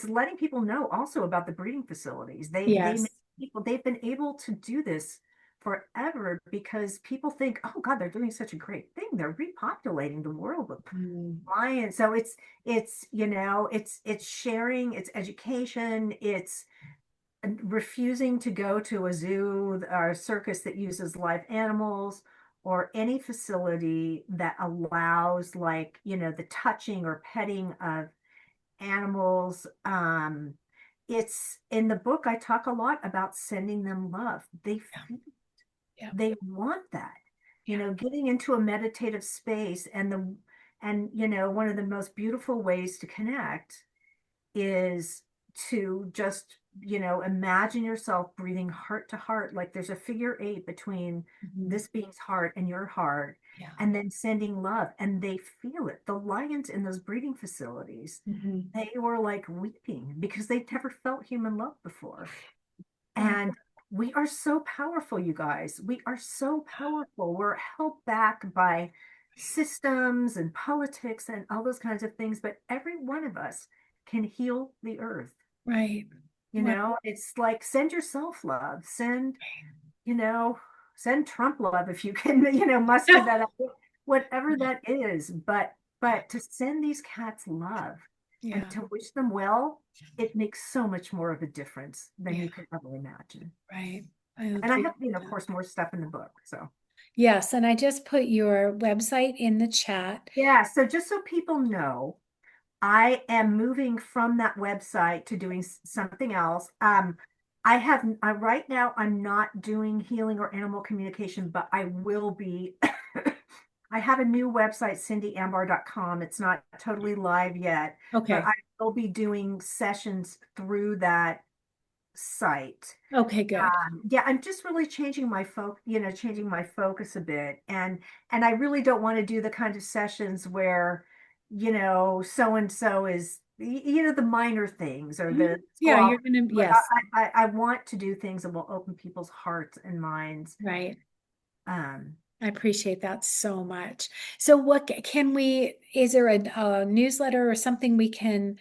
letting people know also about the breeding facilities. They
Yes.
make people, they've been able to do this forever because people think, oh God, they're doing such a great thing. They're repopulating the world with
Mm.
lions. So it's sharing, it's education, it's refusing to go to a zoo or a circus that uses live animals or any facility that allows like, the touching or petting of animals. It's in the book, I talk a lot about sending them love.
Yeah.
They want that,
Yeah.
getting into a meditative space and one of the most beautiful ways to connect is to just, imagine yourself breathing heart to heart, like there's a figure eight between
Mhm.
this being's heart and your heart,
Yeah.
and then sending love. And they feel it. The lions in those breeding facilities,
Mhm.
they were like weeping because they'd never felt human love before.
Right.
And we are so powerful, you guys. We are so powerful. We're held back by systems and politics and all those kinds of things, but every one of us can heal the earth.
Right. Right.
It's like send yourself love, you know, send Trump love if you can, muster that up, whatever that is. But to send these cats love and
Yeah.
to wish them well, it makes so much more of a difference than
Yeah.
you could ever imagine.
Right. I
And I have,
appreciate
of
that.
course, more stuff in the book. So
Yes, and I just put your website in the chat.
yeah, so just so people know, I am moving from that website to doing something else. Right now I'm not doing healing or animal communication, but I will be. I have a new website, cindieambar.com. It's not totally live yet, but
Okay.
I will be doing sessions through that site.
Okay, good.
Yeah, I'm just really changing my focus a bit. And I really don't want to do the kind of sessions where, so and so is, the minor things or
Mhm.
the
Yeah,
squabble.
you're gonna,
But
yes,
I want to do things that will open people's hearts and minds.
right.
Um,
I appreciate that so much. So what can we, is there a newsletter or something we can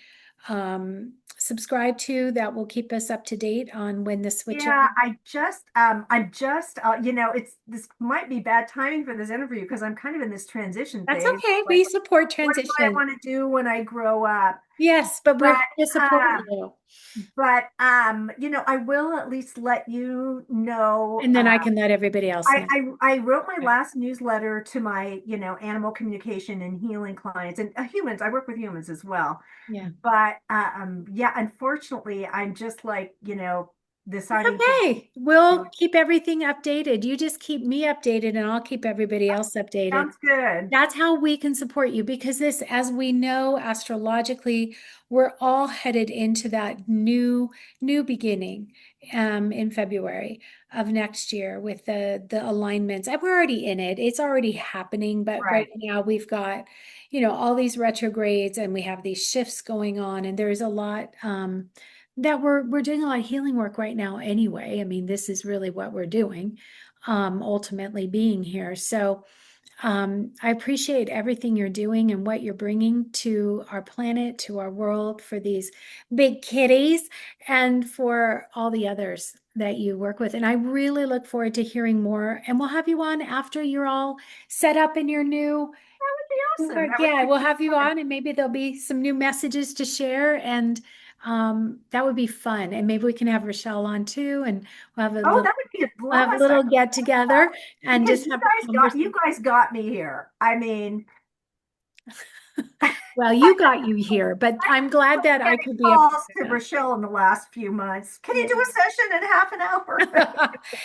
subscribe to that will keep us up to date on when the
yeah,
switchover?
this might be bad timing for this interview because I'm kind of in this transition
That's
phase.
okay.
Like,
We support
what do I
transition.
want to do when I grow up?
Yes, but we're
But
here to support you.
I will at least let you know.
And then I can let everybody else know.
I wrote my
Okay.
last newsletter to my, animal communication and healing clients and humans. I work with humans as well.
Yeah.
But yeah, unfortunately, I'm just like,
It's
deciding to.
okay. We'll keep everything updated. You just keep me updated and I'll keep everybody else updated.
Sounds good.
That's how we can support you because this, as we know astrologically, we're all headed into that new beginning in February of next year with the alignments. And we're already in it. It's already happening, but right
Right.
now we've got, all these retrogrades and we have these shifts going on, and there's a lot that we're doing a lot of healing work right now anyway. I mean, this is really what we're doing, ultimately being here. So I appreciate everything you're doing and what you're bringing to our planet, to our world, for these big kitties, and for all the others that you work with. And I really look forward to hearing more. And we'll have you on after you're all set up in your new
Awesome. That would
Yeah,
be
we'll have you
fun.
on, and maybe there'll be some new messages to share, and that would be fun. And maybe we can have Rochelle on too, and we'll have a
Oh,
little,
that would be a
we'll have a
blast.
little get together and
Because
just have a
you
conversation.
guys got me here. I mean,
Well, you got you here, but I'm glad that I
Getting
could be a part
calls
of
to
that.
Rochelle in the last few months. Can you
Yeah.
do a session in half an hour?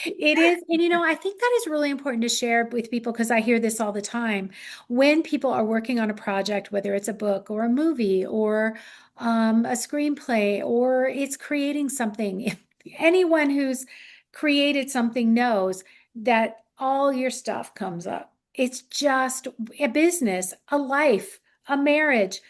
It is, and I think that is really important to share with people because I hear this all the time. When people are working on a project, whether it's a book or a movie or a screenplay or it's creating something, anyone who's created something knows that all your stuff comes up. It's just a business, a life, a marriage,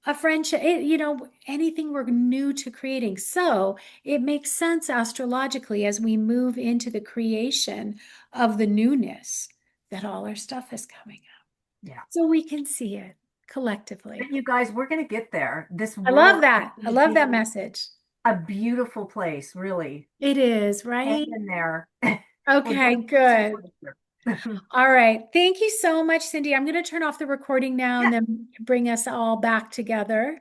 a friendship, anything we're new to creating. So, it makes sense astrologically as we move into the creation of the newness that all our stuff is coming up.
Yeah.
So we can see it collectively.
But you guys, we're going to get there. This
I love
world is
that. I
going to
love that
be
message.
a beautiful place, really.
It is,
Hang
right?
in there. We'll
Okay,
get through
good.
this.
All right. Thank you so much, Cindie. I'm going to turn off the recording now and
Yeah.
then bring us all back together.